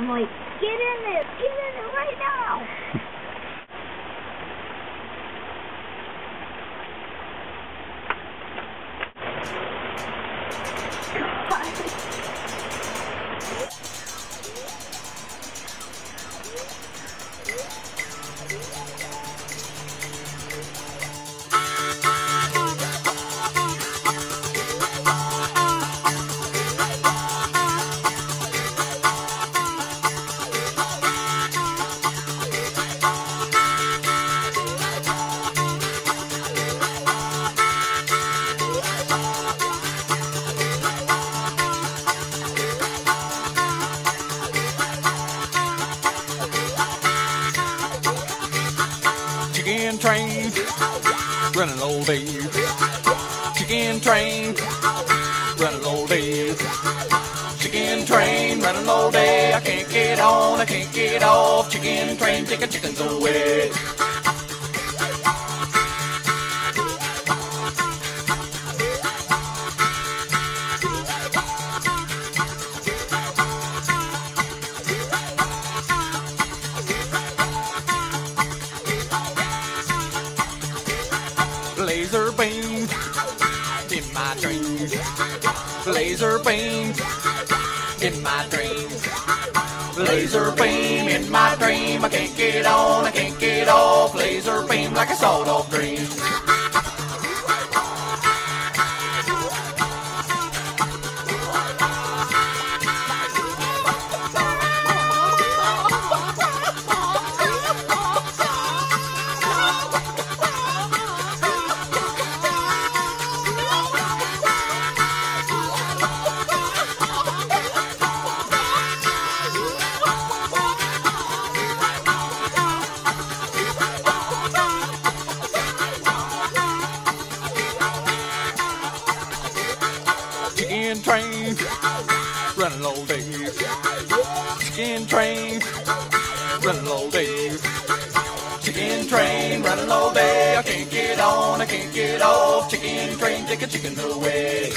I'm like, get in it right now. Chicken train, running all day. Chicken train, running all day. Chicken train, running all day. I can't get on, I can't get off. Chicken train, taking chickens away. Laser beams in my dreams. Laser beams in my dreams. Laser beam in my dream. I can't get on, I can't get off. Laser beam like a sawed-off dream. Chicken train, running all day. Chicken train, running all day. Chicken train, running all day. I can't get on, I can't get off. Chicken train, taking chickens away.